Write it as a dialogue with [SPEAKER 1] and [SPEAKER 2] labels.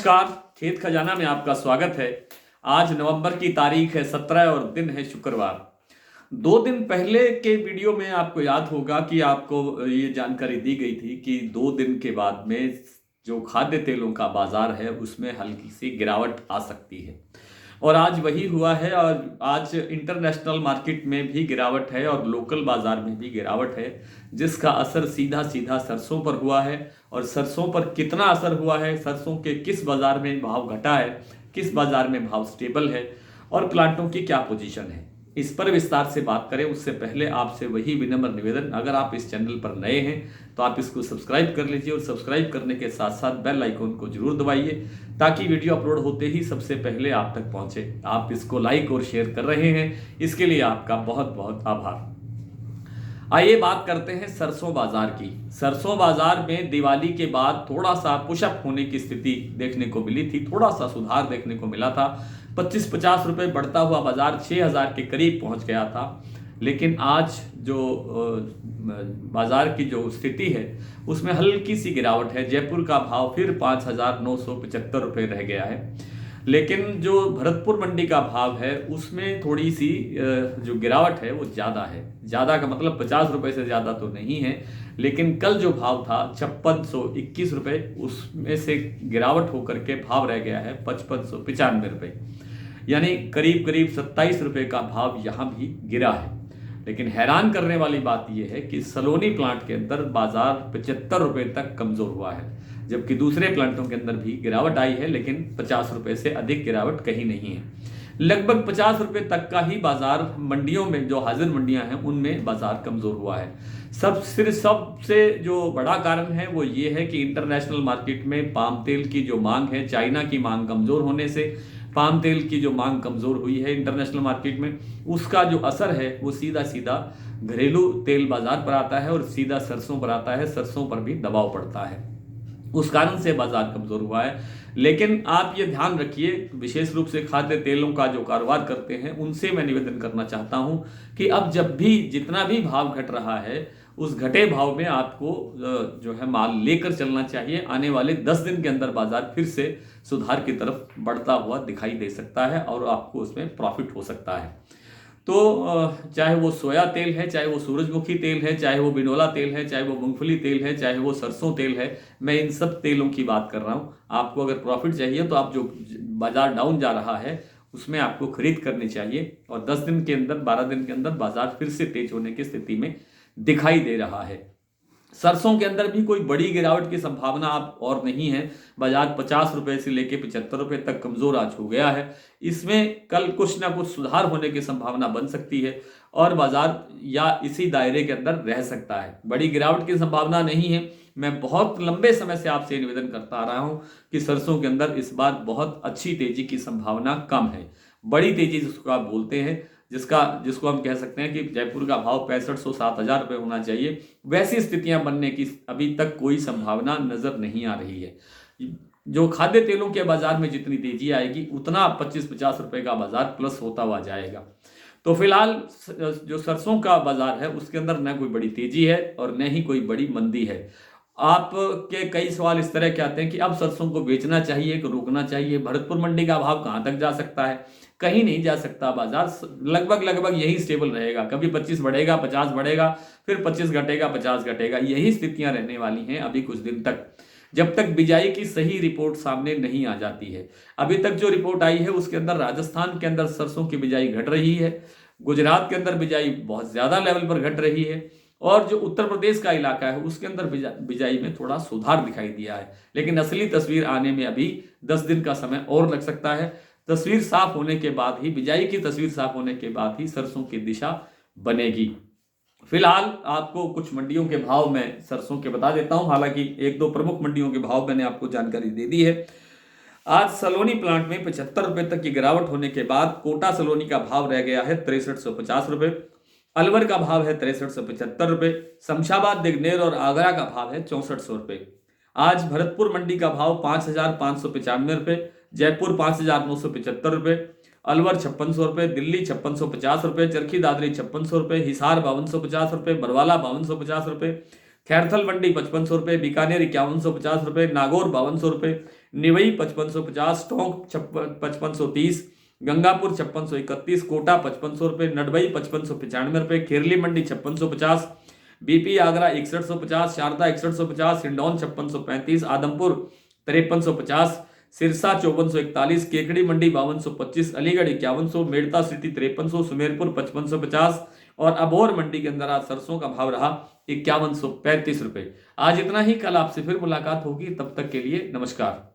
[SPEAKER 1] नमस्कार, खेत खजाना में आपका स्वागत है। आज नवंबर की तारीख है 17 और दिन है शुक्रवार। 2 दिन पहले के वीडियो में आपको याद होगा कि आपको ये जानकारी दी गई थी कि 2 दिन के बाद में जो खाद्य तेलों का बाजार है उसमें हल्की सी गिरावट आ सकती है और आज वही हुआ है। और आज इंटरनेशनल मार्केट में भी गिरावट है और लोकल बाजार में भी गिरावट है, जिसका असर सीधा सीधा सरसों पर हुआ है। और सरसों पर कितना असर हुआ है, सरसों के किस बाजार में भाव घटा है, किस बाजार में भाव स्टेबल है और प्लांटों की क्या पोजीशन है, इस पर विस्तार से बात करें उससे पहले आपसे वही विनम्र निवेदन, अगर आप इस चैनल पर नए हैं तो आप इसको सब्सक्राइब कर लीजिए और सब्सक्राइब करने के साथ साथ बेल आइकन को जरूर दबाइए ताकि वीडियो अपलोड होते ही सबसे पहले आप तक पहुंचे। आप इसको लाइक और शेयर कर रहे हैं, इसके लिए आपका बहुत बहुत आभार। आइए बात करते हैं सरसों बाजार की। सरसों बाजार में दिवाली के बाद थोड़ा सा पुशअप होने की स्थिति देखने को मिली थी, थोड़ा सा सुधार देखने को मिला था। 25-50 रुपए बढ़ता हुआ बाजार 6000 के करीब पहुंच गया था। लेकिन आज जो बाजार की जो स्थिति है उसमें हल्की सी गिरावट है। जयपुर का भाव फिर 5975 रुपये रह गया है। लेकिन जो भरतपुर मंडी का भाव है उसमें थोड़ी सी जो गिरावट है वो ज़्यादा है। ज़्यादा का मतलब 50 रुपये से ज़्यादा तो नहीं है, लेकिन कल जो भाव था 5621 रुपये, उसमें से गिरावट होकर के भाव रह गया है 5595 रुपये, यानी करीब करीब 27 रुपये का भाव यहाँ भी गिरा है। लेकिन हैरान करने वाली बात यह है कि सलोनी प्लांट के अंदर बाजार 75 रुपये तक कमज़ोर हुआ है, जबकि दूसरे प्लांटों के अंदर भी गिरावट आई है, लेकिन 50 रुपये से अधिक गिरावट कहीं नहीं है। लगभग 50 रुपये तक का ही बाजार मंडियों में, जो हाजिर मंडियां हैं उनमें बाजार कमज़ोर हुआ है। सबसे जो बड़ा कारण है वो ये है कि इंटरनेशनल मार्केट में पाम तेल की जो मांग है, चाइना की मांग कमज़ोर होने से पाम तेल की जो मांग कमज़ोर हुई है इंटरनेशनल मार्केट में, उसका जो असर है वो सीधा सीधा घरेलू तेल बाजार पर आता है और सीधा सरसों पर आता है। सरसों पर भी दबाव पड़ता है, उस कारण से बाजार कमजोर हुआ है। लेकिन आप ये ध्यान रखिए, विशेष रूप से खाद्य तेलों का जो कारोबार करते हैं उनसे मैं निवेदन करना चाहता हूं कि अब जब भी जितना भी भाव घट रहा है उस घटे भाव में आपको जो है माल लेकर चलना चाहिए। आने वाले 10 दिन के अंदर बाजार फिर से सुधार की तरफ बढ़ता हुआ दिखाई दे सकता है और आपको उसमें प्रॉफिट हो सकता है। तो चाहे वो सोया तेल है, चाहे वो सूरजमुखी तेल है, चाहे वो बिनोला तेल है, चाहे वो मूंगफली तेल है, चाहे वो सरसों तेल है, मैं इन सब तेलों की बात कर रहा हूँ। आपको अगर प्रॉफिट चाहिए तो आप जो बाजार डाउन जा रहा है उसमें आपको खरीद करनी चाहिए और 10 दिन के अंदर, 12 दिन के अंदर बाजार फिर से तेज होने की स्थिति में दिखाई दे रहा है। सरसों के अंदर भी कोई बड़ी गिरावट की संभावना अब और नहीं है। बाजार 50 रुपए से लेके 75 रुपए तक कमजोर आज हो गया है। इसमें कल कुछ ना कुछ सुधार होने की संभावना बन सकती है और बाजार या इसी दायरे के अंदर रह सकता है। बड़ी गिरावट की संभावना नहीं है। मैं बहुत लंबे समय से आपसे निवेदन करता आ रहा हूं कि सरसों के अंदर इस बार बहुत अच्छी तेजी की संभावना कम है। बड़ी तेजी जिसको आप बोलते हैं, जिसको हम कह सकते हैं कि जयपुर का भाव 6500-7000 रुपये होना चाहिए, वैसी स्थितियां बनने की अभी तक कोई संभावना नजर नहीं आ रही है। जो खाद्य तेलों के बाजार में जितनी तेजी आएगी उतना 25-50 रुपए का बाजार प्लस होता हुआ जाएगा। तो फिलहाल जो सरसों का बाजार है उसके अंदर न कोई बड़ी तेजी है और न ही कोई बड़ी मंदी है। आपके कई सवाल इस तरह के आते हैं कि अब सरसों को बेचना चाहिए कि रोकना चाहिए, भरतपुर मंडी का भाव कहां तक जा सकता है? कहीं नहीं जा सकता। बाजार लगभग यही स्टेबल रहेगा। कभी 25 बढ़ेगा, 50 बढ़ेगा, फिर 25 घटेगा, 50 घटेगा, यही स्थितियां रहने वाली हैं अभी कुछ दिन तक, जब तक बिजाई की सही रिपोर्ट सामने नहीं आ जाती है। अभी तक जो रिपोर्ट आई है उसके अंदर राजस्थान के अंदर सरसों की बिजाई घट रही है, गुजरात के अंदर बिजाई बहुत ज्यादा लेवल पर घट रही है और जो उत्तर प्रदेश का इलाका है उसके अंदर बिजाई में थोड़ा सुधार दिखाई दिया है। लेकिन असली तस्वीर आने में अभी 10 दिन का समय और लग सकता है। तस्वीर साफ होने के बाद ही, बिजाई की तस्वीर साफ होने के बाद ही सरसों की दिशा बनेगी। फिलहाल आपको कुछ मंडियों के भाव मैं सरसों के बता देता हूं। हालांकि 1-2 प्रमुख मंडियों के भाव मैंने आपको जानकारी दे दी है। आज सलोनी प्लांट में 75 रुपए तक की गिरावट होने के बाद कोटा सलोनी का भाव रह गया है 6350 रुपए, अलवर का भाव है 6375 रुपए, शमशाबाद, दिग्नेर और आगरा का भाव है 6400 रुपए। आज भरतपुर मंडी का भाव 5595 रुपए, जयपुर 5975 रुपए, अलवर 5600 रुपए, दिल्ली 5650 रुपए, चरखी दादरी 5600 रुपए, हिसार 5250 रुपए, बरवाला 5250 रुपए, खैरथल मंडी 5500 रुपये, बीकानेर 5150 रुपये, नागौर 5200 रुपये, निवई 5550, टोंक 5530, गंगापुर 5631, कोटा 5500 रुपये, नडबई 5595 रुपये, खेरली मंडी 5650, बीपी आगरा 6150, शारदा 6150, हिंडौन 5635, आदमपुर 5350, सिरसा 5441, केकड़ी मंडी 5225, अलीगढ़ 5100, मेड़ता सिटी 5300, सुमेरपुर 5550 और अबोर मंडी के अंदर आज सरसों का भाव रहा 5135 रुपये। आज इतना ही, कल आपसे फिर मुलाकात होगी, तब तक के लिए नमस्कार।